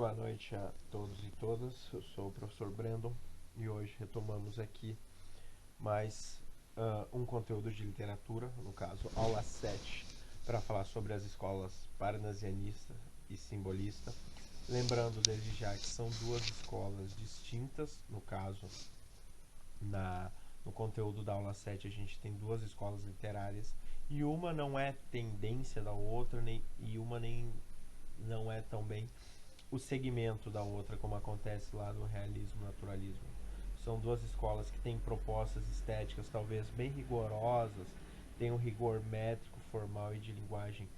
Boa noite a todos e todas. Eu sou o professor Brandon e hoje retomamos aqui mais um conteúdo de literatura, no caso, aula 7, para falar sobre as escolas parnasianista e simbolista. Lembrando desde já que são duas escolas distintas, no caso, no conteúdo da aula 7 a gente tem duas escolas literárias e uma não é tendência da outra e uma nem não é também o segmento da outra, como acontece lá no realismo e naturalismo. São duas escolas que têm propostas estéticas talvez bem rigorosas, têm um rigor métrico, formal e de linguagem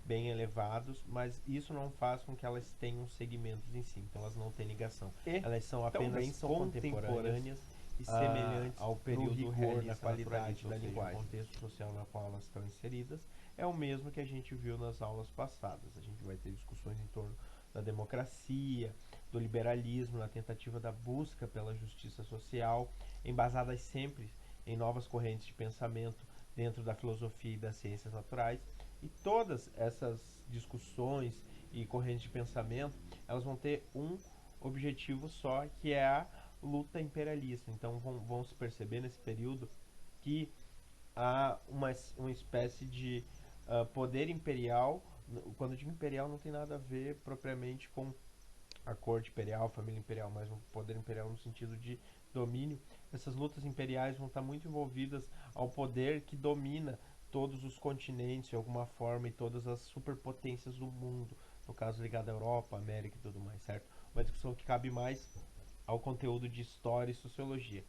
bem elevados, mas isso não faz com que elas tenham segmentos em si, então elas não têm ligação. Elas são apenas contemporâneas e semelhantes ao período realista, na qualidade da linguagem. O contexto social na qual elas estão inseridas é o mesmo que a gente viu nas aulas passadas. A gente vai ter discussões em torno da democracia, do liberalismo, na tentativa da busca pela justiça social, embasadas sempre em novas correntes de pensamento dentro da filosofia e das ciências naturais. E todas essas discussões e correntes de pensamento, elas vão ter um objetivo só, que é a luta imperialista. Então vão se perceber nesse período que há uma espécie de poder imperial. Quando eu digo imperial, não tem nada a ver propriamente com a corte imperial, a família imperial, mas um poder imperial no sentido de domínio. Essas lutas imperiais vão estar muito envolvidas ao poder que domina todos os continentes de alguma forma e todas as superpotências do mundo, no caso ligado à Europa, América e tudo mais, certo? Uma discussão que cabe mais ao conteúdo de história e sociologia.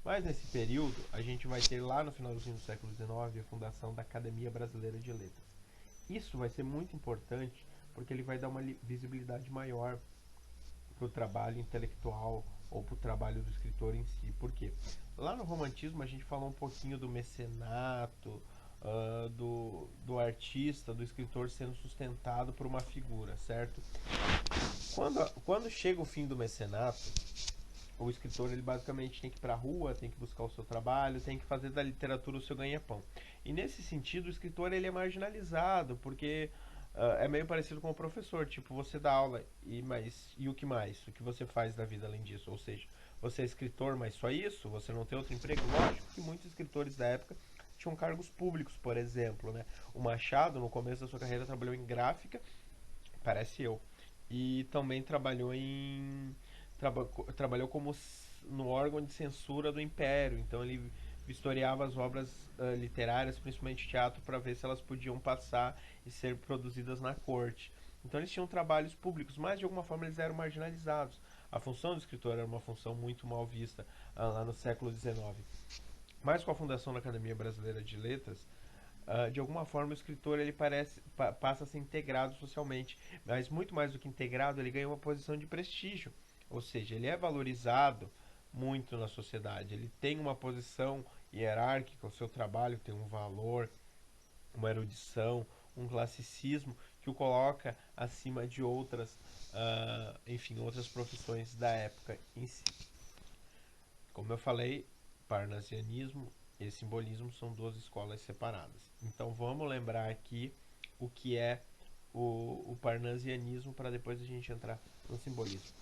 Mas nesse período, a gente vai ter lá no finalzinho do século XIX a fundação da Academia Brasileira de Letras. Isso vai ser muito importante porque ele vai dar uma visibilidade maior para o trabalho intelectual ou para o trabalho do escritor em si. Por quê? Lá no romantismo a gente falou um pouquinho do mecenato, do artista, do escritor sendo sustentado por uma figura, certo? Quando chega o fim do mecenato, o escritor ele basicamente tem que ir para a rua, tem que buscar o seu trabalho, tem que fazer da literatura o seu ganha-pão. E nesse sentido, o escritor ele é marginalizado, porque é meio parecido com o professor, tipo, você dá aula e o que mais? O que você faz da vida além disso? Ou seja, você é escritor, mas só isso? Você não tem outro emprego? Lógico que muitos escritores da época tinham cargos públicos, por exemplo, né? O Machado, no começo da sua carreira, trabalhou em gráfica, parece eu, e também trabalhou como no órgão de censura do Império. Então ele vistoriava as obras literárias, principalmente teatro, para ver se elas podiam passar e ser produzidas na corte. Então eles tinham trabalhos públicos, mas de alguma forma eles eram marginalizados. A função do escritor era uma função muito mal vista lá no século XIX. Mas com a fundação da Academia Brasileira de Letras, de alguma forma o escritor ele passa a ser integrado socialmente, mas muito mais do que integrado, ele ganha uma posição de prestígio, ou seja, ele é valorizado muito na sociedade, ele tem uma posição hierárquica, o seu trabalho tem um valor, uma erudição, um classicismo que o coloca acima de outras, outras profissões da época em si. Como eu falei, parnasianismo e simbolismo são duas escolas separadas. Então vamos lembrar aqui o que é o parnasianismo para depois a gente entrar no simbolismo.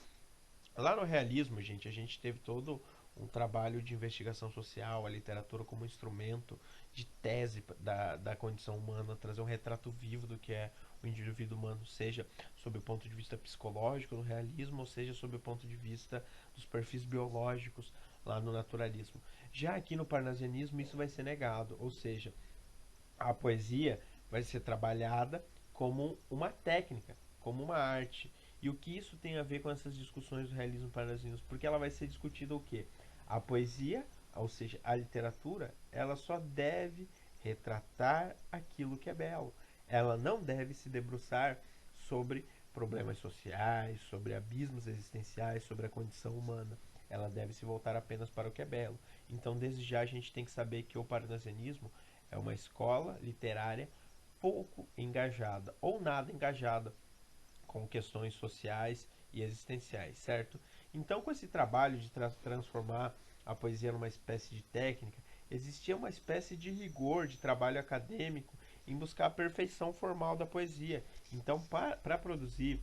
Lá no realismo, gente, a gente teve todo um trabalho de investigação social, a literatura como instrumento de tese da condição humana, trazer um retrato vivo do que é o indivíduo humano, seja sob o ponto de vista psicológico no realismo, ou seja sob o ponto de vista dos perfis biológicos lá no naturalismo. Já aqui no parnasianismo isso vai ser negado, ou seja, a poesia vai ser trabalhada como uma técnica, como uma arte. E o que isso tem a ver com essas discussões do realismo parnasianismo? Porque ela vai ser discutida o quê? A poesia, ou seja, a literatura, ela só deve retratar aquilo que é belo. Ela não deve se debruçar sobre problemas sociais, sobre abismos existenciais, sobre a condição humana. Ela deve se voltar apenas para o que é belo. Então, desde já, a gente tem que saber que o parnasianismo é uma escola literária pouco engajada ou nada engajada com questões sociais e existenciais, certo? Então, com esse trabalho de transformar a poesia numa espécie de técnica, existia uma espécie de rigor de trabalho acadêmico em buscar a perfeição formal da poesia. Então, para produzir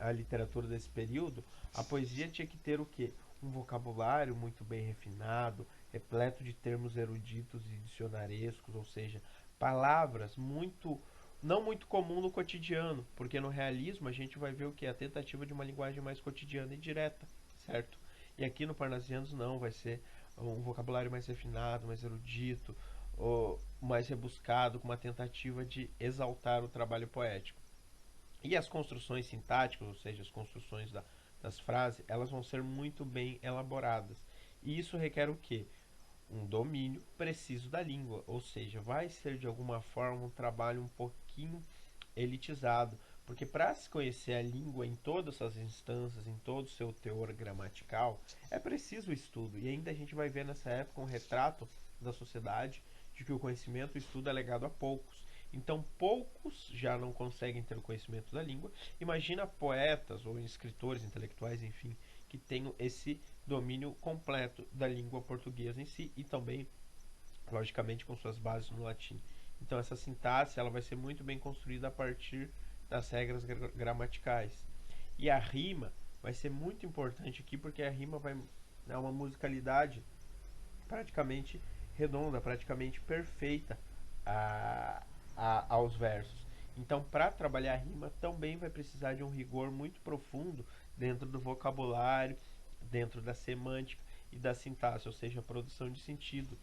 a literatura desse período, a poesia tinha que ter o quê? Um vocabulário muito bem refinado, repleto de termos eruditos e dicionarescos, ou seja, palavras muito não muito comum no cotidiano, porque no realismo a gente vai ver o que? A tentativa de uma linguagem mais cotidiana e direta, certo? E aqui no Parnasianos não, vai ser um vocabulário mais refinado, mais erudito, ou mais rebuscado, com uma tentativa de exaltar o trabalho poético. E as construções sintáticas, ou seja, as construções das frases, elas vão ser muito bem elaboradas. E isso requer o quê? Um domínio preciso da língua, ou seja, vai ser de alguma forma um trabalho um pouquinho elitizado, porque para se conhecer a língua em todas as instâncias, em todo o seu teor gramatical, é preciso o estudo. E ainda a gente vai ver nessa época um retrato da sociedade de que o conhecimento e o estudo é legado a poucos. Então, poucos já não conseguem ter o conhecimento da língua. Imagina poetas ou escritores intelectuais, enfim, que tenham esse domínio completo da língua portuguesa em si e também, logicamente, com suas bases no latim. Então, essa sintaxe ela vai ser muito bem construída a partir das regras gramaticais. E a rima vai ser muito importante aqui porque a rima vai dar uma musicalidade praticamente redonda, praticamente perfeita aos versos. Então, para trabalhar a rima, também vai precisar de um rigor muito profundo dentro do vocabulário, dentro da semântica e da sintaxe, ou seja, a produção de sentido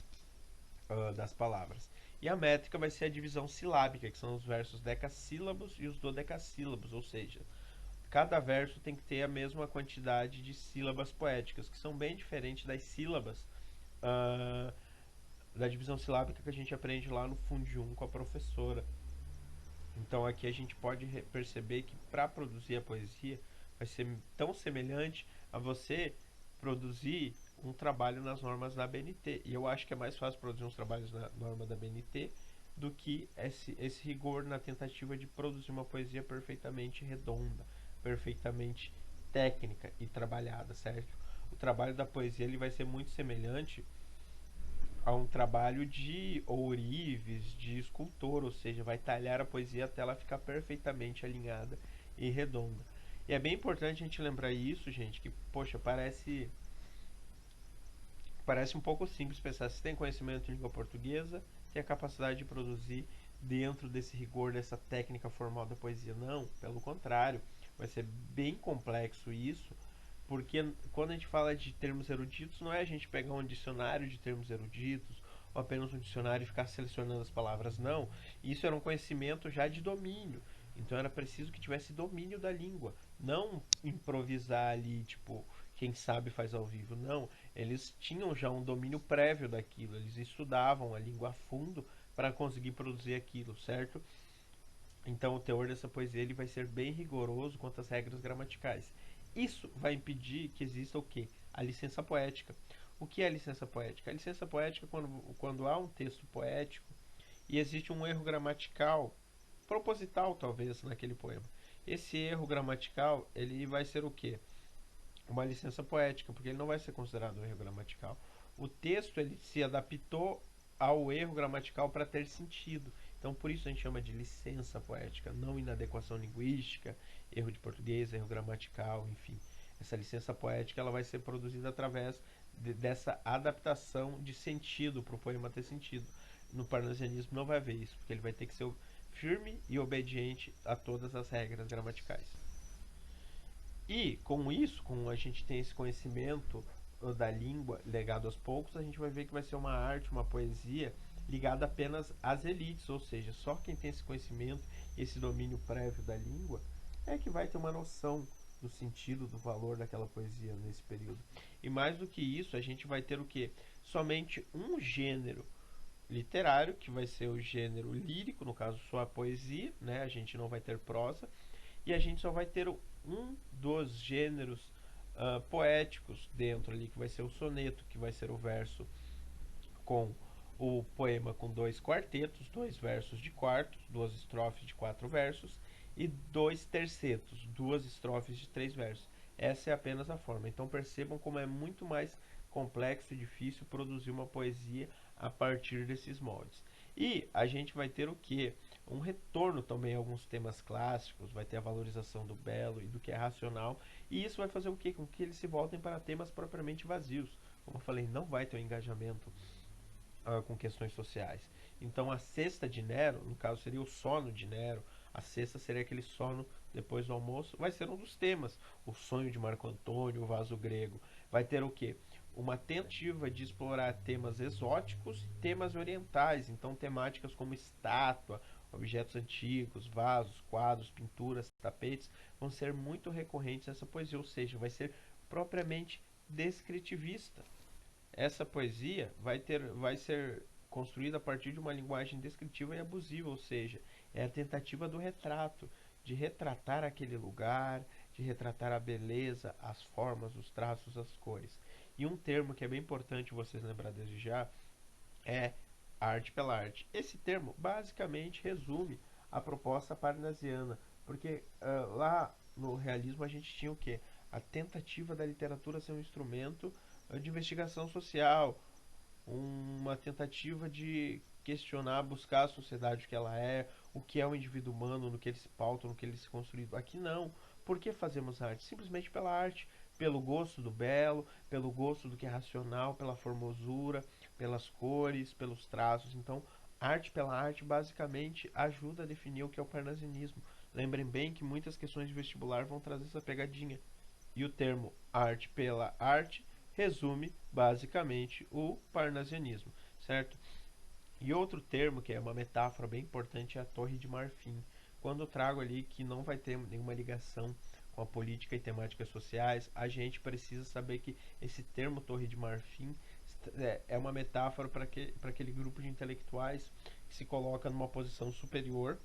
das palavras. E a métrica vai ser a divisão silábica, que são os versos decassílabos e os dodecassílabos, ou seja, cada verso tem que ter a mesma quantidade de sílabas poéticas, que são bem diferentes das sílabas uh, da divisão silábica que a gente aprende lá no Fundi 1 com a professora. Então aqui a gente pode perceber que para produzir a poesia vai ser tão semelhante a você produzir um trabalho nas normas da BNT. E eu acho que é mais fácil produzir uns trabalhos na norma da BNT do que esse rigor na tentativa de produzir uma poesia perfeitamente redonda, perfeitamente técnica e trabalhada, certo? O trabalho da poesia ele vai ser muito semelhante a um trabalho de ourives, de escultor, ou seja, vai talhar a poesia até ela ficar perfeitamente alinhada e redonda. E é bem importante a gente lembrar isso, gente, que, poxa, parece um pouco simples pensar, se tem conhecimento em língua portuguesa, tem a capacidade de produzir dentro desse rigor, dessa técnica formal da poesia. Não, pelo contrário, vai ser bem complexo isso, porque quando a gente fala de termos eruditos, não é a gente pegar um dicionário de termos eruditos ou apenas um dicionário e ficar selecionando as palavras, não. Isso era um conhecimento já de domínio. Então era preciso que tivesse domínio da língua, não improvisar ali, tipo, quem sabe faz ao vivo, não. Eles tinham já um domínio prévio daquilo, eles estudavam a língua a fundo para conseguir produzir aquilo, certo? Então o teor dessa poesia ele vai ser bem rigoroso quanto às regras gramaticais. Isso vai impedir que exista o quê? A licença poética. O que é a licença poética? A licença poética é quando há um texto poético e existe um erro gramatical, proposital talvez, naquele poema. Esse erro gramatical ele vai ser o quê? Uma licença poética, porque ele não vai ser considerado um erro gramatical. O texto ele se adaptou ao erro gramatical para ter sentido. Então, por isso a gente chama de licença poética, não inadequação linguística, erro de português, erro gramatical, enfim. Essa licença poética ela vai ser produzida através dessa adaptação de sentido para o poema ter sentido. No parnasianismo não vai haver isso, porque ele vai ter que ser firme e obediente a todas as regras gramaticais. E com isso, com a gente tem esse conhecimento da língua legado aos poucos, a gente vai ver que vai ser uma arte, uma poesia ligada apenas às elites, ou seja, só quem tem esse conhecimento, esse domínio prévio da língua, é que vai ter uma noção do sentido, do valor daquela poesia nesse período. E mais do que isso, a gente vai ter o que? Somente um gênero literário, que vai ser o gênero lírico, no caso só a poesia, né? A gente não vai ter prosa, e a gente só vai ter um dos gêneros poéticos dentro ali, que vai ser o soneto, que vai ser o verso com o poema com dois quartetos, dois versos de quartos, duas estrofes de 4 versos e dois tercetos, duas estrofes de 3 versos. Essa é apenas a forma. Então percebam como é muito mais complexo e difícil produzir uma poesia a partir desses moldes. E a gente vai ter o quê? Um retorno também a alguns temas clássicos, vai ter a valorização do belo e do que é racional, e isso vai fazer o quê? Com que eles se voltem para temas propriamente vazios. Como eu falei, não vai ter um engajamento com questões sociais. Então a sexta de Nero, no caso seria o sono de Nero, a sexta seria aquele sono depois do almoço, vai ser um dos temas. O sonho de Marco Antônio, o vaso grego. Vai ter o quê? Uma tentativa de explorar temas exóticos e temas orientais, então temáticas como estátua, objetos antigos, vasos, quadros, pinturas, tapetes, vão ser muito recorrentes nessa poesia, ou seja, vai ser propriamente descritivista. Essa poesia vai ser construída a partir de uma linguagem descritiva e abusiva, ou seja, é a tentativa do retrato, de retratar aquele lugar, de retratar a beleza, as formas, os traços, as cores. E um termo que é bem importante vocês lembrar desde já é arte pela arte. Esse termo basicamente resume a proposta parnasiana, porque lá no realismo a gente tinha o que? A tentativa da literatura ser um instrumento de investigação social, uma tentativa de questionar, buscar a sociedade o que ela é, o que é o indivíduo humano, no que ele se pauta, no que ele se construído. Aqui não. Por que fazemos arte? Simplesmente pela arte, pelo gosto do belo, pelo gosto do que é racional, pela formosura, pelas cores, pelos traços. Então, arte pela arte basicamente ajuda a definir o que é o parnasianismo. Lembrem bem que muitas questões de vestibular vão trazer essa pegadinha. E o termo arte pela arte resume basicamente o parnasianismo, certo? E outro termo que é uma metáfora bem importante é a Torre de Marfim. Quando eu trago ali que não vai ter nenhuma ligação com a política e temáticas sociais, a gente precisa saber que esse termo Torre de Marfim é uma metáfora para aquele grupo de intelectuais que se coloca numa posição superior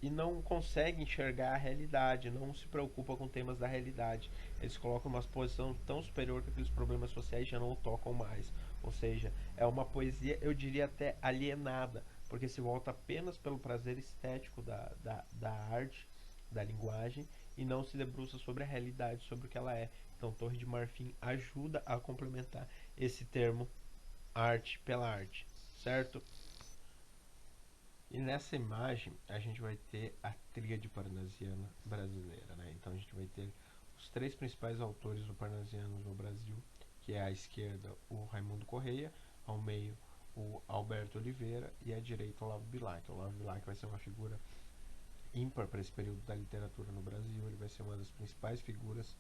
e não consegue enxergar a realidade, não se preocupa com temas da realidade. Eles colocam uma posição tão superior que aqueles problemas sociais já não o tocam mais. Ou seja, é uma poesia, eu diria até alienada, porque se volta apenas pelo prazer estético da arte, da linguagem, e não se debruça sobre a realidade, sobre o que ela é. Então, Torre de Marfim ajuda a complementar esse termo arte pela arte, certo? E nessa imagem a gente vai ter a tríade parnasiana brasileira, né? Então a gente vai ter os três principais autores do parnasiano no Brasil, que é à esquerda o Raimundo Correia, ao meio o Alberto Oliveira e à direita o Olavo Bilac. O Olavo Bilac vai ser uma figura ímpar para esse período da literatura no Brasil, ele vai ser uma das principais figuras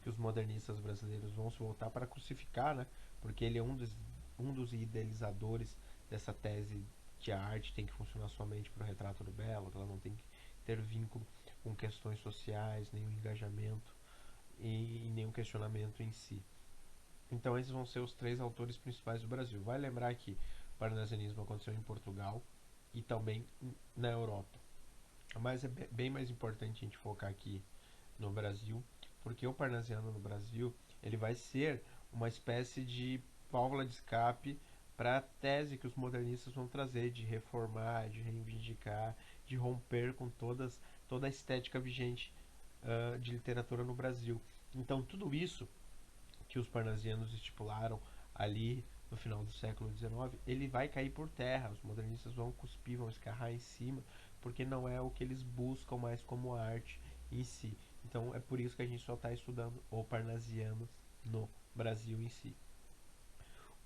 que os modernistas brasileiros vão se voltar para crucificar, né? Porque ele é um dos idealizadores dessa tese que a arte tem que funcionar somente para o retrato do belo, que ela não tem que ter vínculo com questões sociais, nenhum engajamento e nenhum questionamento em si. Então esses vão ser os três autores principais do Brasil. Vai lembrar que o parnasianismo aconteceu em Portugal e também na Europa. Mas é bem mais importante a gente focar aqui no Brasil, porque o parnasiano no Brasil ele vai ser uma espécie de válvula de escape para a tese que os modernistas vão trazer de reformar, de reivindicar, de romper com toda a estética vigente de literatura no Brasil. Então tudo isso que os parnasianos estipularam ali no final do século XIX, ele vai cair por terra. Os modernistas vão cuspir, vão escarrar em cima, porque não é o que eles buscam mais como arte em si. Então é por isso que a gente só está estudando o parnasiano no Brasil em si.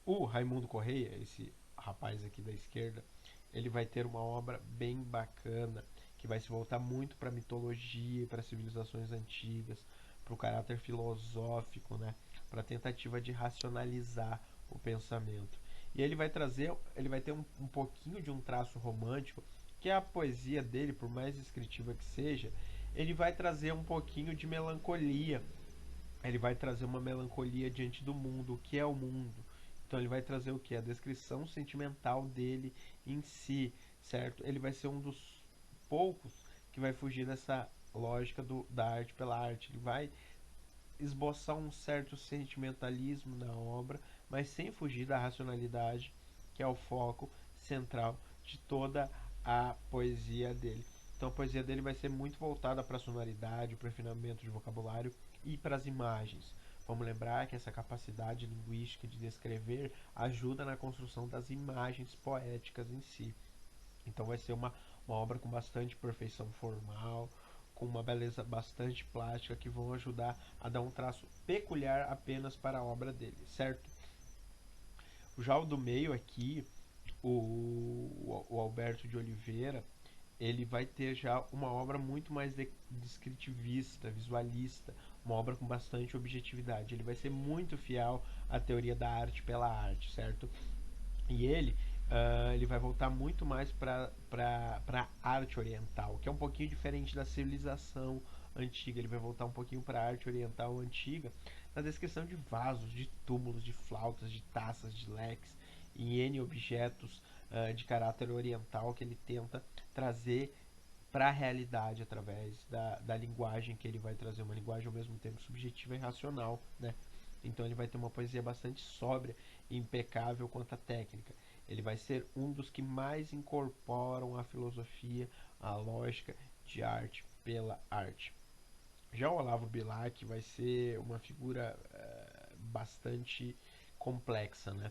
O Raimundo Correia, esse rapaz aqui da esquerda, ele vai ter uma obra bem bacana, que vai se voltar muito para a mitologia, para civilizações antigas, para o caráter filosófico, né? Para a tentativa de racionalizar o pensamento. E ele vai ter um pouquinho de um traço romântico, que é a poesia dele, por mais descritiva que seja, ele vai trazer um pouquinho de melancolia. Ele vai trazer uma melancolia diante do mundo, o que é o mundo. Então ele vai trazer o que? A descrição sentimental dele em si, certo? Ele vai ser um dos poucos que vai fugir dessa lógica da arte pela arte. Ele vai esboçar um certo sentimentalismo na obra, mas sem fugir da racionalidade, que é o foco central de toda a poesia dele. Então a poesia dele vai ser muito voltada para a sonoridade, para o refinamento de vocabulário e para as imagens. Vamos lembrar que essa capacidade linguística de descrever ajuda na construção das imagens poéticas em si. Então vai ser uma obra com bastante perfeição formal, com uma beleza bastante plástica que vão ajudar a dar um traço peculiar apenas para a obra dele, certo? Já o do meio aqui, o Alberto de Oliveira, ele vai ter já uma obra muito mais descritivista, visualista, uma obra com bastante objetividade. Ele vai ser muito fiel à teoria da arte pela arte, certo? E ele vai voltar muito mais para a arte oriental, que é um pouquinho diferente da civilização antiga. Ele vai voltar um pouquinho para a arte oriental antiga, na descrição de vasos, de túmulos, de flautas, de taças, de leques e N objetos de caráter oriental que ele tenta trazer para a realidade através da linguagem que ele vai trazer, uma linguagem ao mesmo tempo subjetiva e racional, né? Então ele vai ter uma poesia bastante sóbria e impecável quanto à técnica. Ele vai ser um dos que mais incorporam a filosofia, a lógica de arte pela arte. Já o Olavo Bilac vai ser uma figura bastante complexa, né?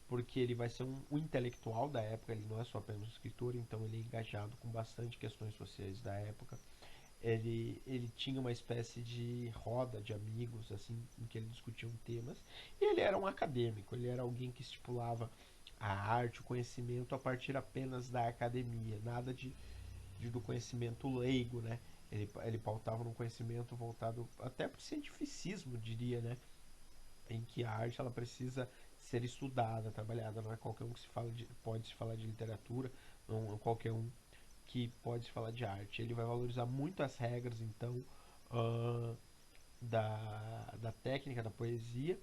Porque ele vai ser um intelectual da época, ele não é só apenas um escritor, então ele é engajado com bastante questões sociais da época. Ele tinha uma espécie de roda de amigos, assim, em que eles discutiam temas, e ele era um acadêmico, ele era alguém que estipulava a arte, o conhecimento a partir apenas da academia, nada do conhecimento leigo, né? Ele pautava num conhecimento voltado até para o cientificismo, diria, né? Em que a arte ela precisa ser estudada, trabalhada, não é qualquer um que pode se falar de literatura, não é qualquer um que pode se falar de arte. Ele vai valorizar muito as regras, então, uh, da técnica, da poesia.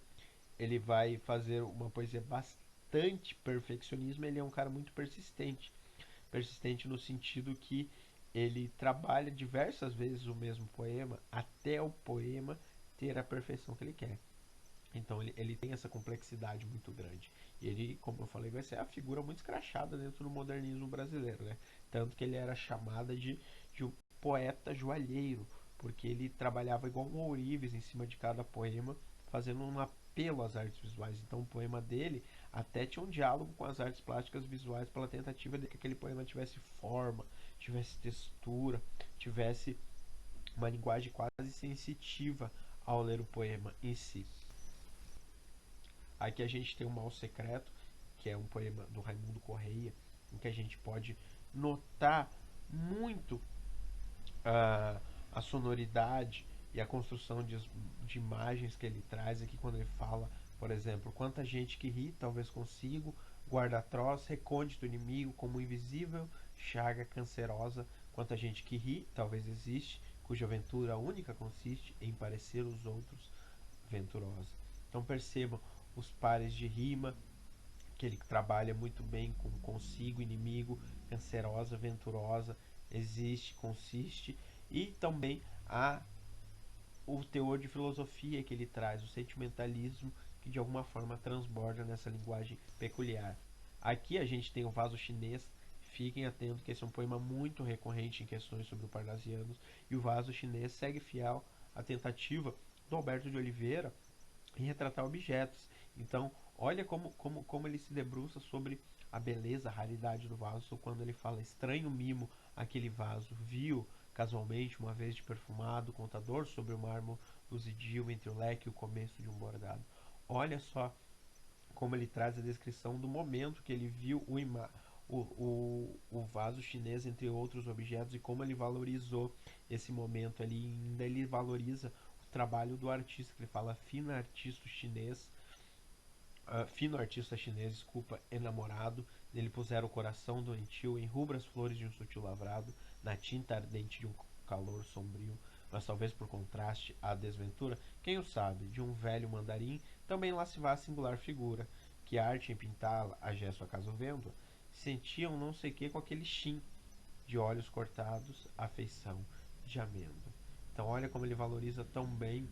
Ele vai fazer uma poesia bastante perfeccionismo. Ele é um cara muito persistente. Persistente no sentido que ele trabalha diversas vezes o mesmo poema até o poema ter a perfeição que ele quer. Então ele tem essa complexidade muito grande. E ele, como eu falei, vai ser a figura muito escrachada dentro do modernismo brasileiro, né? Tanto que ele era chamada de um poeta joalheiro, porque ele trabalhava igual um ourives em cima de cada poema, fazendo um apelo às artes visuais. Então o poema dele até tinha um diálogo com as artes plásticas visuais pela tentativa de que aquele poema tivesse forma, tivesse textura, tivesse uma linguagem quase sensitiva ao ler o poema em si. Aqui a gente tem o Mal Secreto, que é um poema do Raimundo Correia, em que a gente pode notar muito a sonoridade e a construção de imagens que ele traz aqui quando ele fala, por exemplo, quanta gente que ri, talvez consigo, guarda atroz, recôndito inimigo, como invisível, chaga cancerosa, quanta gente que ri, talvez existe, cuja aventura única consiste em parecer os outros venturosa. Então percebam os pares de rima, que ele trabalha muito bem com consigo, inimigo, cancerosa, venturosa, existe, consiste, e também o teor de filosofia que ele traz, o sentimentalismo que de alguma forma transborda nessa linguagem peculiar. Aqui a gente tem o vaso chinês. Fiquem atentos que esse é um poema muito recorrente em questões sobre o Parnasianos, e o vaso chinês segue fiel à tentativa do Alberto de Oliveira em retratar objetos. Então, olha como ele se debruça sobre a beleza, a raridade do vaso, quando ele fala estranho mimo, aquele vaso, viu casualmente uma vez de perfumado, contador sobre o mármore luzidio entre o leque e o começo de um bordado. Olha só como ele traz a descrição do momento que ele viu o vaso chinês entre outros objetos e como ele valorizou esse momento ali. Ainda ele valoriza o trabalho do artista, que ele fala fino artista chinês, desculpa, enamorado. Nele puseram o coração doentio em rubras flores de um sutil lavrado, na tinta ardente de um calor sombrio, mas talvez por contraste à desventura, quem o sabe, de um velho mandarim, também lá se vá a singular figura, que a arte em pintá-la, a gesto acaso vendo, sentiam não sei que com aquele chin, de olhos cortados, afeição de amendo. Então olha como ele valoriza tão bem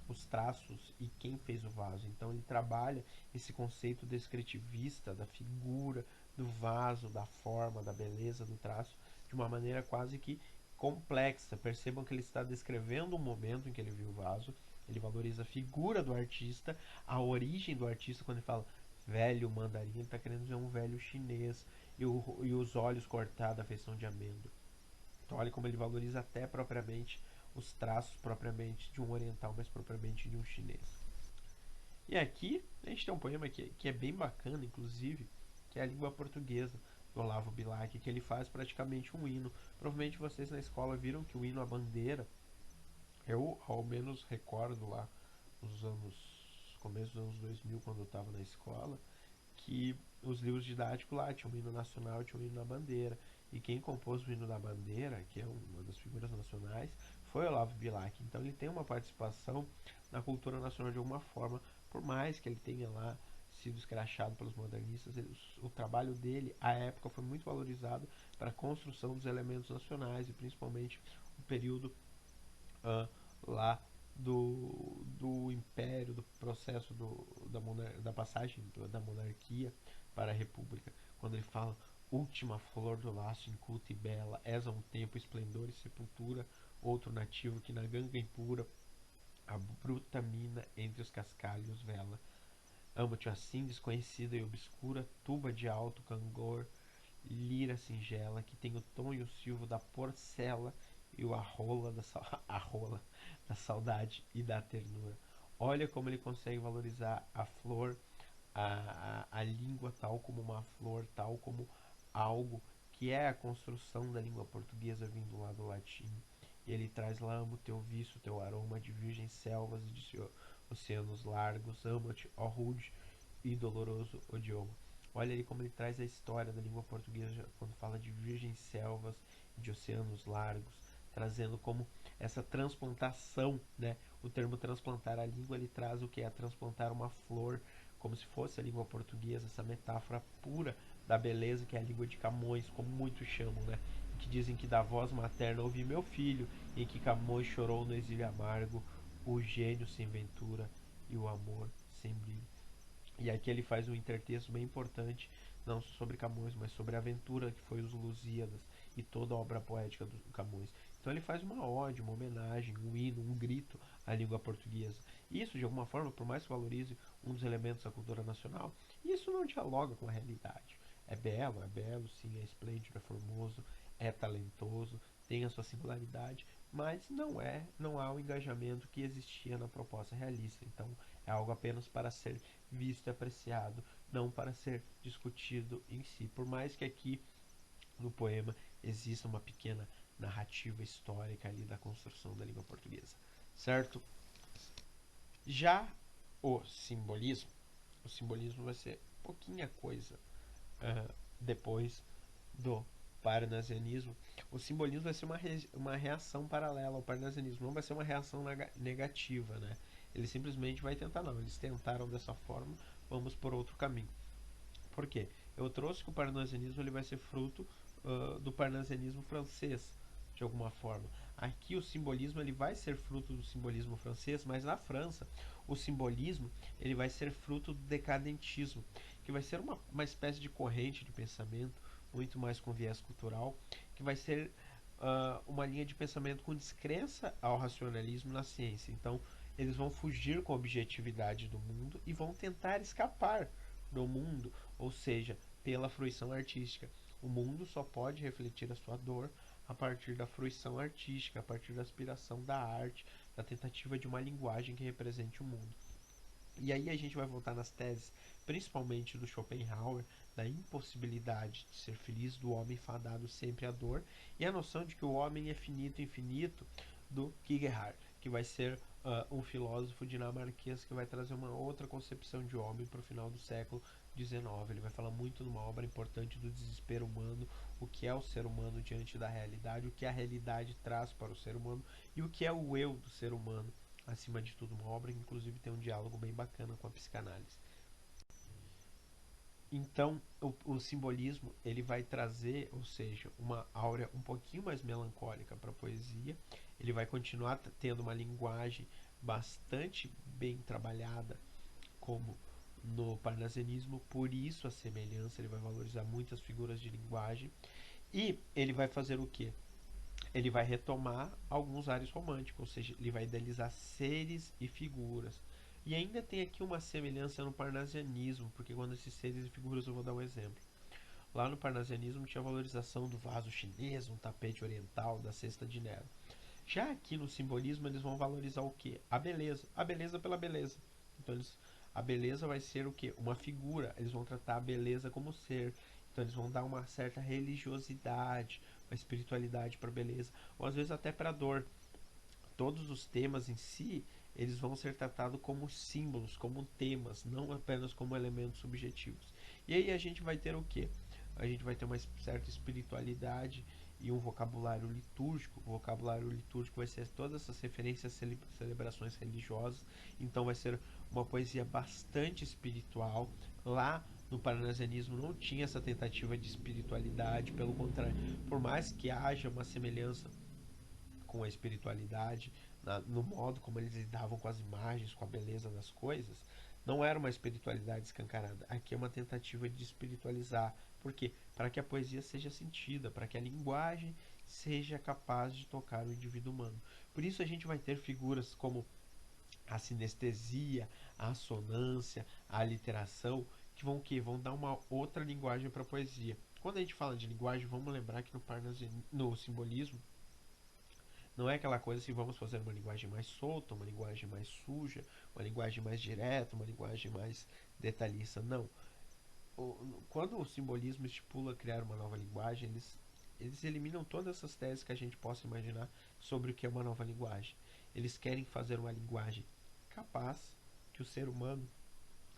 os traços e quem fez o vaso. Então ele trabalha esse conceito descritivista da figura, do vaso, da forma, da beleza do traço, de uma maneira quase que complexa. Percebam que ele está descrevendo o momento em que ele viu o vaso. Ele valoriza a figura do artista, a origem do artista, quando ele fala velho mandarim, ele está querendo dizer um velho chinês, e os olhos cortados, a feição de amêndoa. Então olha como ele valoriza até propriamente os traços propriamente de um oriental, mas propriamente de um chinês. E aqui a gente tem um poema que é bem bacana, inclusive, que é a língua portuguesa, do Olavo Bilac, que ele faz praticamente um hino. Provavelmente vocês na escola viram que o hino à bandeira, eu ao menos recordo lá nos anos, começo dos anos 2000, quando eu estava na escola, que os livros didáticos lá tinham um hino nacional, tinha um hino da bandeira. E quem compôs o hino da bandeira, que é uma das figuras nacionais, foi o Olavo Bilac. Então ele tem uma participação na cultura nacional de alguma forma, por mais que ele tenha lá sido escrachado pelos modernistas, o trabalho dele, à época, foi muito valorizado para a construção dos elementos nacionais e principalmente o período uh, lá do império, do processo da passagem da monarquia para a república, quando ele fala última flor do laço inculta e bela, és a um tempo esplendor e sepultura, outro nativo que na ganga impura a bruta mina entre os cascalhos vela. Amo-te assim, desconhecida e obscura, tuba de alto cangor, lira singela, que tem o tom e o silvo da porcela e o arrola arrola da saudade e da ternura. Olha como ele consegue valorizar a flor, a língua tal como uma flor, tal como algo que é a construção da língua portuguesa vindo lá do latim. E ele traz lá, amo teu vício, teu aroma de virgens selvas e de oceanos largos, amo-te, ó rude e doloroso idioma. Olha ali como ele traz a história da língua portuguesa quando fala de virgens selvas e de oceanos largos, trazendo como essa transplantação, né? O termo transplantar a língua, ele traz o que é transplantar uma flor, como se fosse a língua portuguesa, essa metáfora pura da beleza que é a língua de Camões, como muitos chamam, né? Que dizem que da voz materna ouvi meu filho, e que Camões chorou no exílio amargo, o gênio sem ventura e o amor sem brilho. E aqui ele faz um intertexto bem importante, não sobre Camões, mas sobre a aventura que foi os Lusíadas e toda a obra poética do Camões. Então ele faz uma ode, uma homenagem, um hino, um grito à língua portuguesa. Isso, de alguma forma, por mais que valorize um dos elementos da cultura nacional, isso não dialoga com a realidade. É belo, sim, é esplêndido, é formoso, é talentoso, tem a sua singularidade, mas não há o engajamento que existia na proposta realista. Então é algo apenas para ser visto e apreciado, não para ser discutido em si. Por mais que aqui no poema exista uma pequena narrativa histórica ali da construção da língua portuguesa, certo? Já o simbolismo vai ser pouquinha coisa depois do parnasianismo. O simbolismo vai ser uma reação paralela ao parnasianismo, não vai ser uma reação negativa, né? Ele simplesmente vai tentar, não, eles tentaram dessa forma, vamos por outro caminho. Por quê? Eu trouxe que o parnasianismo ele vai ser fruto do parnasianismo francês, de alguma forma. Aqui o simbolismo ele vai ser fruto do simbolismo francês, mas na França o simbolismo ele vai ser fruto do decadentismo, que vai ser uma espécie de corrente de pensamento muito mais com viés cultural, que vai ser uma linha de pensamento com descrença ao racionalismo na ciência. Então, eles vão fugir com a objetividade do mundo e vão tentar escapar do mundo, ou seja, pela fruição artística. O mundo só pode refletir a sua dor a partir da fruição artística, a partir da aspiração da arte, da tentativa de uma linguagem que represente o mundo. E aí a gente vai voltar nas teses, principalmente do Schopenhauer, da impossibilidade de ser feliz, do homem fadado sempre à dor, e a noção de que o homem é finito, infinito, do Kierkegaard, que vai ser um filósofo dinamarquês que vai trazer uma outra concepção de homem para o final do século XIX. Ele vai falar muito numa obra importante do desespero humano, o que é o ser humano diante da realidade, o que a realidade traz para o ser humano e o que é o eu do ser humano. Acima de tudo, uma obra que inclusive tem um diálogo bem bacana com a psicanálise. Então, o simbolismo ele vai trazer, ou seja, uma áurea um pouquinho mais melancólica para a poesia. Ele vai continuar tendo uma linguagem bastante bem trabalhada, como no parnasianismo, por isso a semelhança, ele vai valorizar muitas figuras de linguagem e ele vai fazer o quê? Ele vai retomar alguns ares românticos, ou seja, ele vai idealizar seres e figuras. E ainda tem aqui uma semelhança no parnasianismo, porque quando esses seres e figuras, eu vou dar um exemplo. Lá no parnasianismo tinha a valorização do vaso chinês, um tapete oriental, da cesta de Nero. Já aqui no simbolismo eles vão valorizar o quê? A beleza pela beleza. Então a beleza vai ser o quê? Uma figura. Eles vão tratar a beleza como ser. Então eles vão dar uma certa religiosidade, uma espiritualidade para a beleza, ou às vezes até para a dor. Todos os temas em si, eles vão ser tratados como símbolos, como temas, não apenas como elementos subjetivos. E aí a gente vai ter o quê? A gente vai ter uma certa espiritualidade e um vocabulário litúrgico. O vocabulário litúrgico vai ser todas essas referências a celebrações religiosas. Então vai ser uma poesia bastante espiritual. Lá no parnasianismo não tinha essa tentativa de espiritualidade, pelo contrário, por mais que haja uma semelhança com a espiritualidade, no modo como eles lidavam com as imagens, com a beleza das coisas, não era uma espiritualidade escancarada. Aqui é uma tentativa de espiritualizar. Por quê? Para que a poesia seja sentida, para que a linguagem seja capaz de tocar o indivíduo humano. Por isso a gente vai ter figuras como a sinestesia, a assonância, a aliteração, que vão o quê? Vão dar uma outra linguagem para a poesia. Quando a gente fala de linguagem, vamos lembrar que no simbolismo não é aquela coisa assim, vamos fazer uma linguagem mais solta, uma linguagem mais suja, uma linguagem mais direta, uma linguagem mais detalhista. Não. Quando o simbolismo estipula criar uma nova linguagem, eles eliminam todas essas teses que a gente possa imaginar sobre o que é uma nova linguagem. Eles querem fazer uma linguagem capaz que o ser humano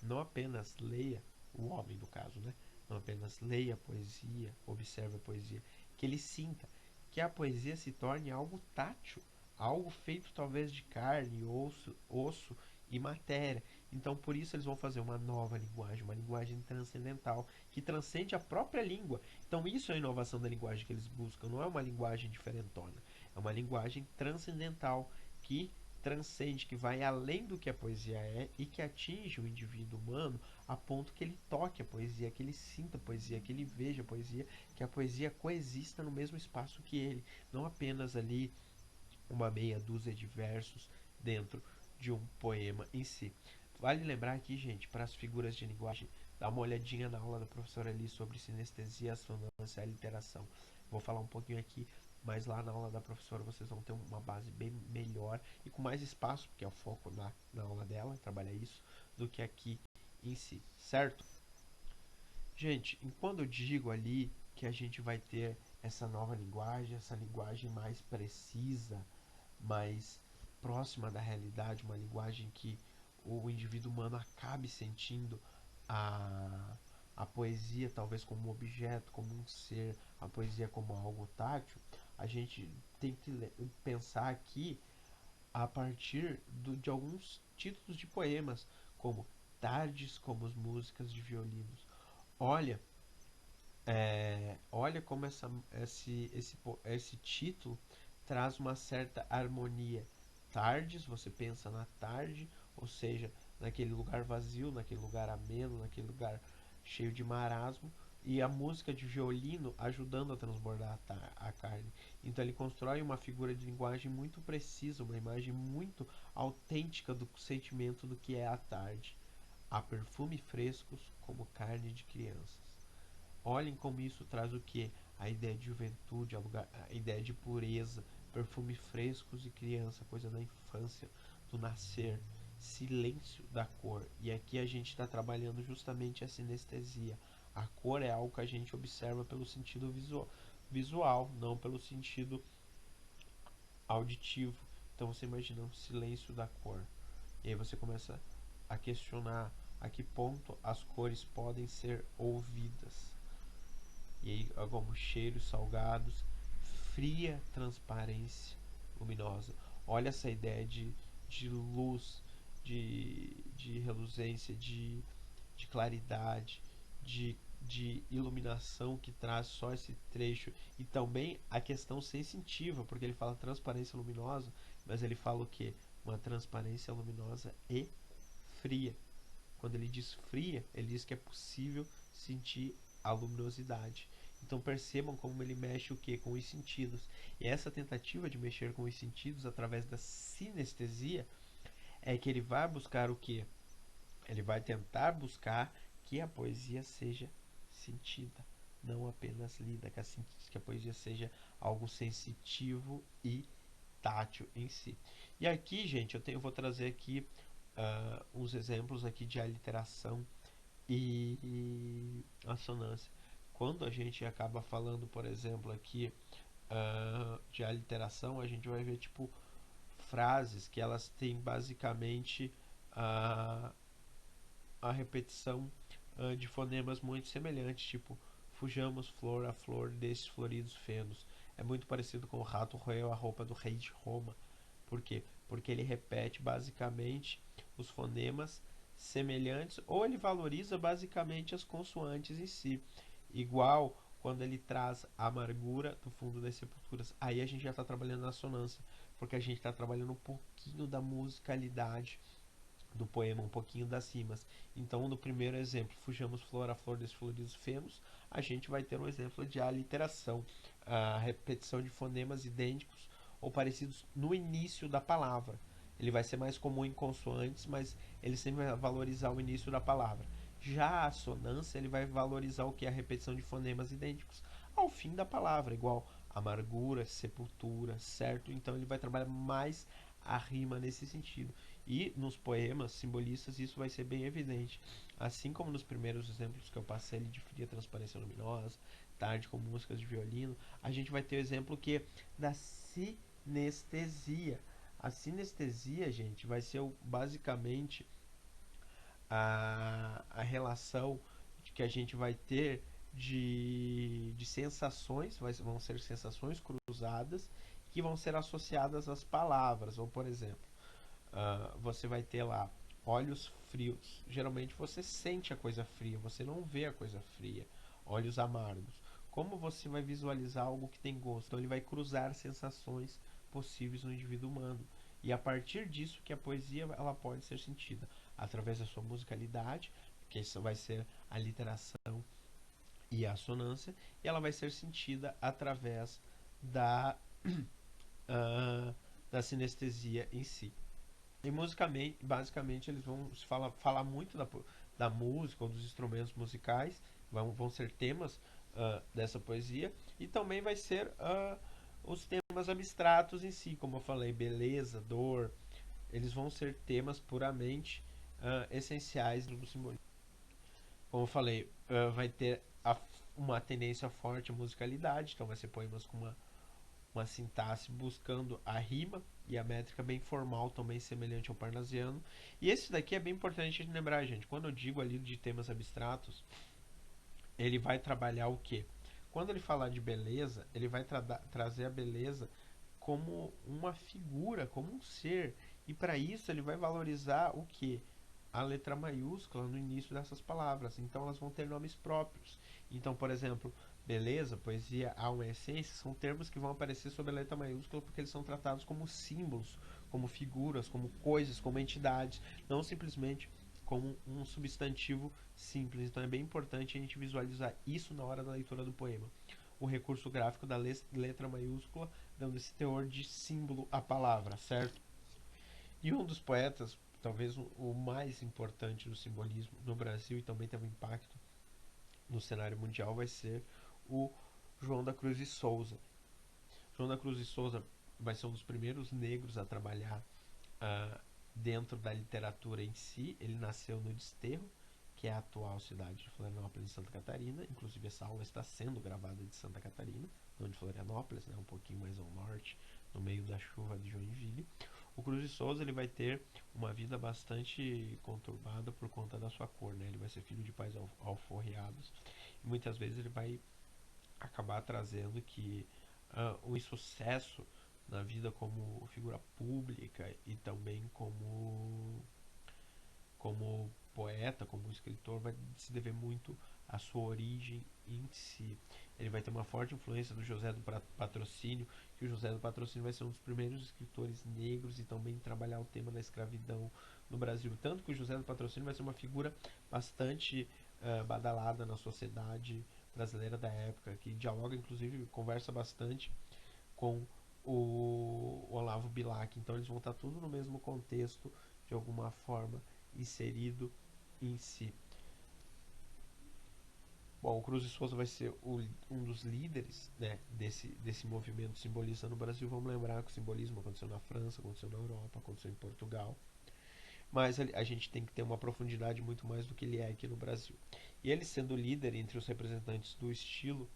não apenas leia, o homem no caso, né? Não apenas leia a poesia, observe a poesia, que ele sinta, que a poesia se torne algo tátil, algo feito talvez de carne, osso e matéria. Então por isso eles vão fazer uma nova linguagem, uma linguagem transcendental, que transcende a própria língua. Então isso é a inovação da linguagem que eles buscam, não é uma linguagem diferentona, é uma linguagem transcendental que transcende, que vai além do que a poesia é e que atinge o indivíduo humano a ponto que ele toque a poesia, que ele sinta a poesia, que ele veja a poesia, que a poesia coexista no mesmo espaço que ele, não apenas ali uma meia dúzia de versos dentro de um poema em si. Vale lembrar aqui, gente, para as figuras de linguagem, dá uma olhadinha na aula da professora ali sobre sinestesia, assonância e aliteração. Vou falar um pouquinho aqui, mas lá na aula da professora vocês vão ter uma base bem melhor e com mais espaço, porque é o foco na aula dela, trabalhar isso, do que aqui em si, certo? Gente, enquanto eu digo ali que a gente vai ter essa nova linguagem, essa linguagem mais precisa, mais próxima da realidade, uma linguagem que o indivíduo humano acabe sentindo a, a poesia talvez como um objeto, como um ser, a poesia como algo tátil, a gente tem que pensar aqui a partir de alguns títulos de poemas, como Tardes como as músicas de violinos. Olha, olha como esse título traz uma certa harmonia. Tardes, você pensa na tarde, ou seja, naquele lugar vazio, naquele lugar ameno, naquele lugar cheio de marasmo, e a música de violino ajudando a transbordar a carne. Então ele constrói uma figura de linguagem muito precisa, uma imagem muito autêntica do sentimento do que é a tarde. Há perfume frescos como carne de crianças. Olhem como isso traz o que? A ideia de juventude, a ideia de pureza, perfumes frescos e criança, coisa da infância, do nascer, silêncio da cor. E aqui a gente está trabalhando justamente a sinestesia. A cor é algo que a gente observa pelo sentido visual, não pelo sentido auditivo. Então você imagina um silêncio da cor. E aí você começa a questionar a que ponto as cores podem ser ouvidas. E aí, como cheiros salgados, fria transparência luminosa. Olha essa ideia de luz, de reluzência, de claridade, de iluminação que traz só esse trecho. E também a questão sensitiva, porque ele fala transparência luminosa, mas ele fala o que? Uma transparência luminosa e fria. Quando ele diz fria, ele diz que é possível sentir a luminosidade. Então percebam como ele mexe o que? Com os sentidos. E essa tentativa de mexer com os sentidos através da sinestesia é que ele vai buscar o quê? Ele vai tentar buscar que a poesia seja sentida, não apenas lida, que a poesia seja algo sensitivo e tátil em si. E aqui, gente, eu vou trazer aqui uns exemplos aqui de aliteração e assonância. Quando a gente acaba falando, por exemplo, aqui de aliteração, a gente vai ver tipo frases que elas têm basicamente a, a repetição de fonemas muito semelhantes, tipo fujamos flor a flor desses floridos fenos. É muito parecido com o rato roeu a roupa do rei de Roma. Por quê? Porque ele repete basicamente os fonemas semelhantes ou ele valoriza basicamente as consoantes em si. Igual quando ele traz a amargura do fundo das sepulturas. Aí a gente já está trabalhando na assonância, porque a gente está trabalhando um pouquinho da musicalidade do poema, um pouquinho das rimas. Então, no primeiro exemplo, fujamos flor a flor desses floridos fenos, a gente vai ter um exemplo de aliteração, a repetição de fonemas idênticos ou parecidos no início da palavra. Ele vai ser mais comum em consoantes, mas ele sempre vai valorizar o início da palavra. Já a assonância, ele vai valorizar o que é a repetição de fonemas idênticos ao fim da palavra, igual amargura, sepultura, certo? Então ele vai trabalhar mais a rima nesse sentido. E nos poemas simbolistas isso vai ser bem evidente. Assim como nos primeiros exemplos que eu passei ali de fria transparência luminosa, tarde com músicas de violino, a gente vai ter o exemplo que da sinestesia. A sinestesia, gente, vai ser basicamente a relação que a gente vai ter de sensações, vão ser sensações cruzadas que vão ser associadas às palavras. Ou, por exemplo, você vai ter lá olhos frios. Geralmente você sente a coisa fria, você não vê a coisa fria. Olhos amargos. Como você vai visualizar algo que tem gosto? Então ele vai cruzar sensações possíveis no indivíduo humano. E a partir disso que a poesia ela pode ser sentida através da sua musicalidade, que isso vai ser a literação e a assonância, e ela vai ser sentida através da da sinestesia em si. E musicalmente, basicamente, eles vão falar muito da música ou dos instrumentos musicais, vão ser temas dessa poesia, e também vai ser os temas abstratos em si, como eu falei, beleza, dor, eles vão ser temas puramente essenciais do simbolismo. Como eu falei, vai ter uma tendência forte à musicalidade, então vai ser poemas com uma sintaxe buscando a rima e a métrica bem formal, também semelhante ao parnasiano. E esse daqui é bem importante de lembrar, gente. Quando eu digo ali de temas abstratos, ele vai trabalhar o quê? Quando ele falar de beleza, ele vai trazer a beleza como uma figura, como um ser. E para isso ele vai valorizar o que? A letra maiúscula no início dessas palavras. Então elas vão ter nomes próprios. Então, por exemplo, beleza, poesia, alma e essência são termos que vão aparecer sob a letra maiúscula porque eles são tratados como símbolos, como figuras, como coisas, como entidades, não simplesmente como um substantivo simples. Então é bem importante a gente visualizar isso na hora da leitura do poema. O recurso gráfico da letra maiúscula dando esse teor de símbolo à palavra, certo? E um dos poetas, talvez o mais importante do simbolismo no Brasil e também teve um impacto no cenário mundial, vai ser o João da Cruz de Souza. João da Cruz de Souza vai ser um dos primeiros negros a trabalhar uh, dentro da literatura em si. Ele nasceu no Desterro, que é a atual cidade de Florianópolis, em Santa Catarina. Inclusive essa aula está sendo gravada de Santa Catarina, não de Florianópolis, né, um pouquinho mais ao norte, no meio da chuva de Joinville. O Cruz de Souza ele vai ter uma vida bastante conturbada por conta da sua cor, né? Ele vai ser filho de pais alforriados e muitas vezes ele vai acabar trazendo que o insucesso na vida como figura pública e também como poeta, como escritor, vai se dever muito à sua origem em si. Ele vai ter uma forte influência do José do Patrocínio, que o José do Patrocínio vai ser um dos primeiros escritores negros e também trabalhar o tema da escravidão no Brasil. Tanto que o José do Patrocínio vai ser uma figura bastante badalada na sociedade brasileira da época, que dialoga, inclusive, conversa bastante com o Olavo Bilac. Então eles vão estar tudo no mesmo contexto de alguma forma inserido em si. Bom, o Cruz de Souza vai ser um dos líderes, né, desse movimento simbolista no Brasil. Vamos lembrar que o simbolismo aconteceu na França, aconteceu na Europa, aconteceu em Portugal. Mas a gente tem que ter uma profundidade muito mais do que ele é aqui no Brasil. E ele sendo líder entre os representantes do estilo,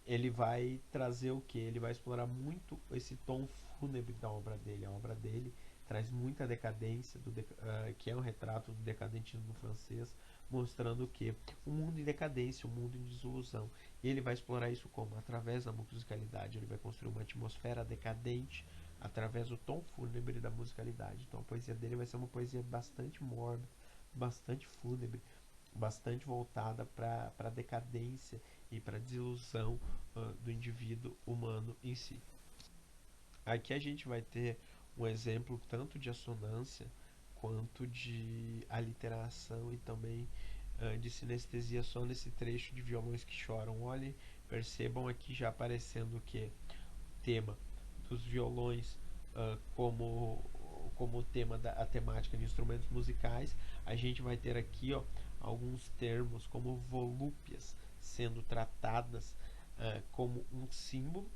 ele vai trazer o que? Ele vai explorar muito esse tom fúnebre da obra dele. A obra dele traz muita decadência, que é um retrato do decadentismo francês, mostrando que um mundo em decadência, um mundo em desilusão. E ele vai explorar isso como? Através da musicalidade. Ele vai construir uma atmosfera decadente através do tom fúnebre da musicalidade. Então a poesia dele vai ser uma poesia bastante mórbida, bastante fúnebre, bastante voltada para a decadência e para a desilusão do indivíduo humano em si. Aqui a gente vai ter um exemplo tanto de assonância quanto de aliteração e também de sinestesia só nesse trecho de violões que choram. Olhem, percebam aqui já aparecendo o que? Tema dos violões como tema a temática de instrumentos musicais. A gente vai ter aqui alguns termos como volúpias sendo tratadas como um símbolo,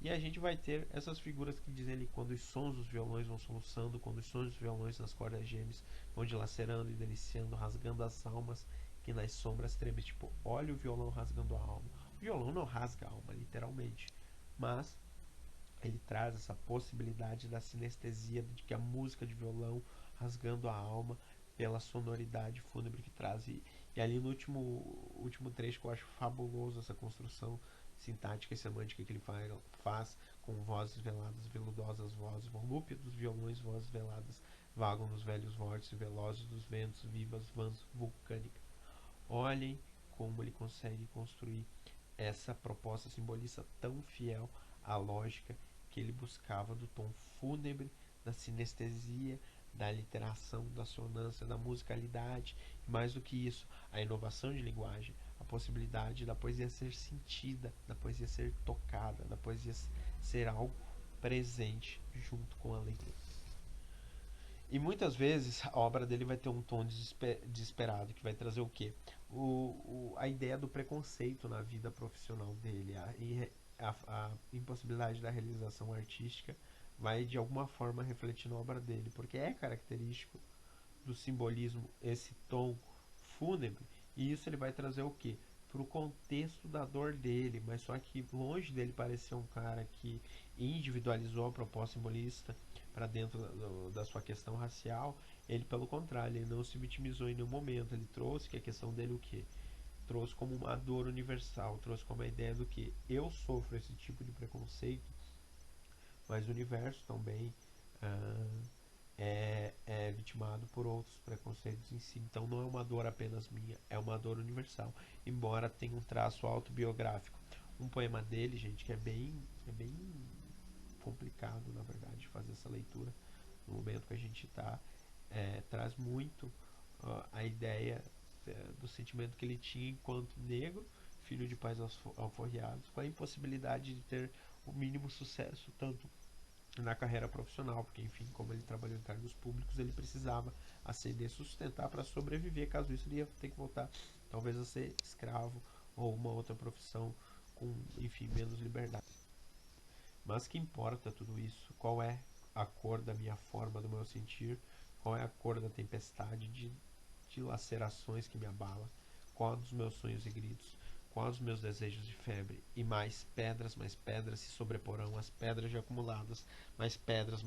e a gente vai ter essas figuras que dizem ali quando os sons dos violões vão soluçando, quando os sons dos violões nas cordas gêmeas vão dilacerando e deliciando, rasgando as almas que nas sombras tremem. Tipo, olha o violão rasgando a alma. O violão não rasga a alma, literalmente, mas ele traz essa possibilidade da sinestesia, de que a música de violão rasgando a alma pela sonoridade fúnebre que traz. E ali no último trecho que eu acho fabuloso essa construção sintática e semântica que ele faz com vozes veladas, veludosas vozes, volúpia dos violões, vozes veladas, vagam nos velhos vórtices velozes dos ventos, vivas vãs vulcânica. Olhem como ele consegue construir essa proposta simbolista tão fiel à lógica que ele buscava do tom fúnebre, da sinestesia, da literação, da sonância, da musicalidade, e mais do que isso, a inovação de linguagem, a possibilidade da poesia ser sentida, da poesia ser tocada, da poesia ser algo presente junto com a leitura. E muitas vezes a obra dele vai ter um tom desesperado, que vai trazer o quê? A ideia do preconceito na vida profissional dele, a impossibilidade da realização artística vai de alguma forma refletir na obra dele, porque é característico do simbolismo esse tom fúnebre, e isso ele vai trazer o quê? Para o contexto da dor dele, mas só que longe dele parecer um cara que individualizou a proposta simbolista para dentro da sua questão racial, ele pelo contrário, ele não se vitimizou em nenhum momento, ele trouxe que a questão dele o quê? Trouxe como uma dor universal, trouxe como a ideia do que eu sofro esse tipo de preconceito, mas o universo também é vitimado por outros preconceitos em si. Então não é uma dor apenas minha, é uma dor universal, embora tenha um traço autobiográfico. Um poema dele, gente, que é bem complicado, na verdade, de fazer essa leitura no momento que a gente está, traz muito a ideia do sentimento que ele tinha enquanto negro, filho de pais alforriados, com a impossibilidade de ter o mínimo sucesso, tanto na carreira profissional, porque enfim, como ele trabalhou em cargos públicos, ele precisava ascender, sustentar para sobreviver. Caso isso, ele ia ter que voltar talvez a ser escravo ou uma outra profissão com, enfim, menos liberdade. Mas que importa tudo isso? Qual é a cor da minha forma, do meu sentir? Qual é a cor da tempestade de lacerações que me abala? Qual dos meus sonhos e gritos? Qual os meus desejos de febre? E mais pedras se sobreporão às pedras já acumuladas, mais pedras,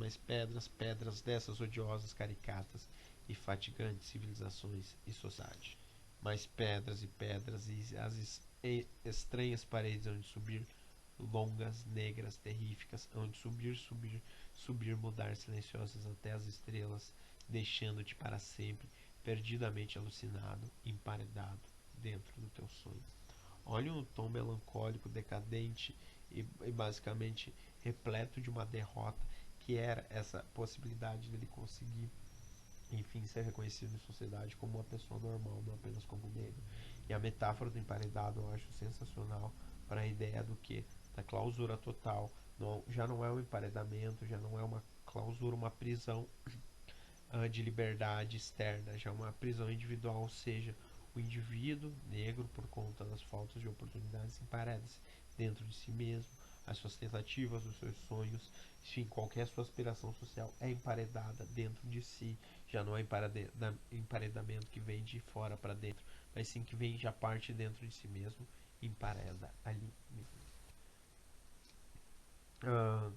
pedras dessas odiosas, caricatas e fatigantes civilizações e sociedade. Mais pedras e as estranhas paredes onde subir, longas, negras, terríficas, onde subir, mudar silenciosas até as estrelas, deixando-te para sempre, perdidamente alucinado, emparedado, dentro do teu sonho. Olha um tom melancólico, decadente e basicamente repleto de uma derrota, que era essa possibilidade dele conseguir, enfim, ser reconhecido em sociedade como uma pessoa normal, não apenas como negro. E a metáfora do emparedado eu acho sensacional para a ideia do que? Da clausura total. Não, já não é um emparedamento, já não é uma clausura, uma prisão, de liberdade externa, já uma prisão individual, ou seja, o indivíduo negro, por conta das faltas de oportunidades, empareda-se dentro de si mesmo, as suas tentativas, os seus sonhos, enfim, qualquer sua aspiração social é emparedada dentro de si, já não é emparedamento que vem de fora para dentro, mas sim que vem já parte dentro de si mesmo, empareda ali mesmo. Ah,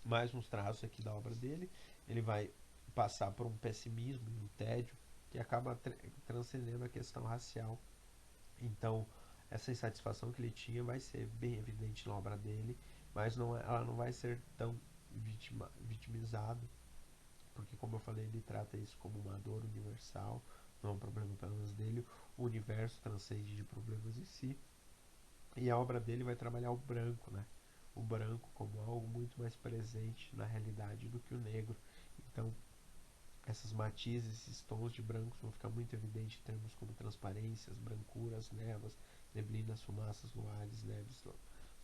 mais uns traços aqui da obra dele, ele vai passar por um pessimismo e um tédio que acaba transcendendo a questão racial. Então, essa insatisfação que ele tinha vai ser bem evidente na obra dele, mas ela não vai ser tão vitimizada, porque, como eu falei, ele trata isso como uma dor universal, não é um problema apenas dele, o universo transcende de problemas em si, e a obra dele vai trabalhar o branco, né? O branco como algo muito mais presente na realidade do que o negro. Então, essas matizes, esses tons de brancos vão ficar muito evidentes em termos como transparências, brancuras, névoas, neblinas, fumaças, luares, neves,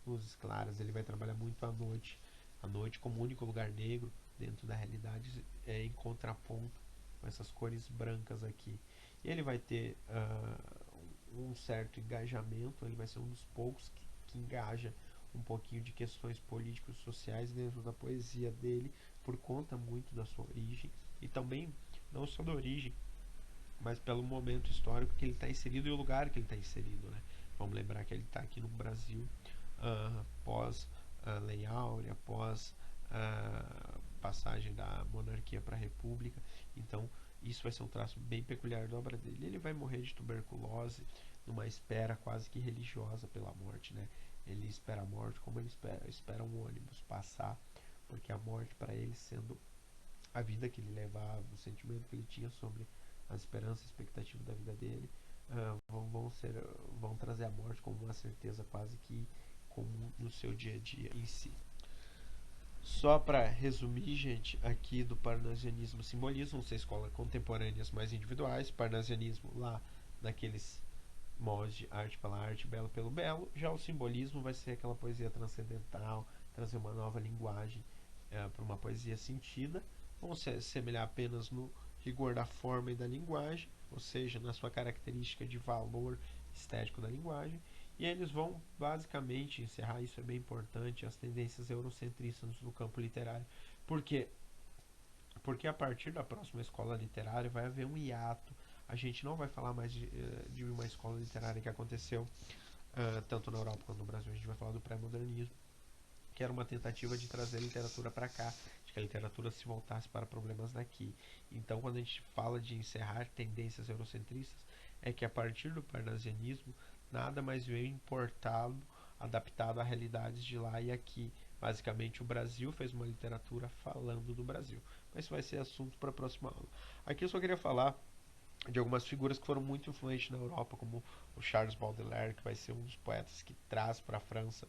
luzes claras. Ele vai trabalhar muito a noite como único lugar negro dentro da realidade, em contraponto com essas cores brancas aqui. E ele vai ter um certo engajamento, ele vai ser um dos poucos que engaja um pouquinho de questões políticos sociais dentro da poesia dele, por conta muito da sua origem, e também não só da origem, mas pelo momento histórico que ele está inserido e o lugar que ele está inserido, né? Vamos lembrar que ele está aqui no Brasil, pós Lei Áurea, pós passagem da monarquia para a república. Então, isso vai ser um traço bem peculiar da obra dele. Ele vai morrer de tuberculose numa espera quase que religiosa pela morte, né? Ele espera a morte como ele espera um ônibus passar, porque a morte para ele, sendo a vida que ele levava, o sentimento que ele tinha sobre as esperanças e expectativas da vida dele, vão trazer a morte como uma certeza quase que comum no seu dia a dia em si. Só para resumir, gente, aqui do parnasianismo e simbolismo, vão ser escolas contemporâneas mais individuais, parnasianismo lá naqueles moldes de arte pela arte, belo pelo belo, já o simbolismo vai ser aquela poesia transcendental, trazer uma nova linguagem para uma poesia sentida, vão se assemelhar apenas no rigor da forma e da linguagem, ou seja, na sua característica de valor estético da linguagem, e eles vão basicamente encerrar, isso é bem importante, as tendências eurocentristas no campo literário. Por quê? Porque a partir da próxima escola literária vai haver um hiato. A gente não vai falar mais de uma escola literária que aconteceu tanto na Europa quanto no Brasil. A gente vai falar do pré-modernismo, que era uma tentativa de trazer a literatura para cá, de que a literatura se voltasse para problemas daqui. Então, quando a gente fala de encerrar tendências eurocentristas, é que a partir do parnasianismo, nada mais veio importado, adaptado a realidades de lá e aqui. Basicamente, o Brasil fez uma literatura falando do Brasil. Mas isso vai ser assunto para a próxima aula. Aqui eu só queria falar de algumas figuras que foram muito influentes na Europa, como o Charles Baudelaire, que vai ser um dos poetas que traz para a França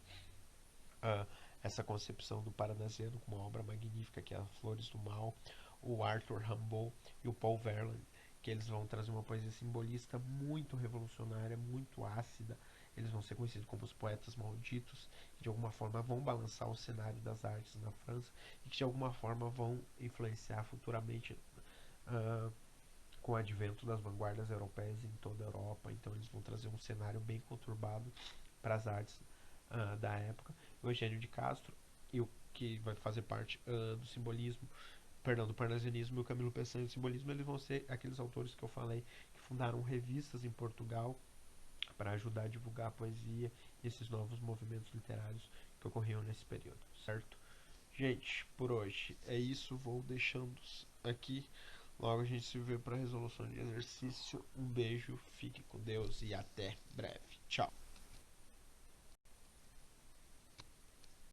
uh, essa concepção do parnasiano com uma obra magnífica que é As Flores do Mal, o Arthur Rimbaud e o Paul Verlaine, que eles vão trazer uma poesia simbolista muito revolucionária, muito ácida. Eles vão ser conhecidos como os poetas malditos, que de alguma forma vão balançar o cenário das artes na França e que de alguma forma vão influenciar futuramente uh, com o advento das vanguardas europeias em toda a Europa. Então eles vão trazer um cenário bem conturbado para as artes da época. O Eugênio de Castro, e o que vai fazer parte do simbolismo, perdão, do parnasianismo, e o Camilo Peçanha do simbolismo, eles vão ser aqueles autores que eu falei que fundaram revistas em Portugal para ajudar a divulgar a poesia e esses novos movimentos literários que ocorriam nesse período, certo? Gente, por hoje é isso, vou deixando aqui. Logo a gente se vê para resolução de exercício. Um beijo, fique com Deus e até breve. Tchau.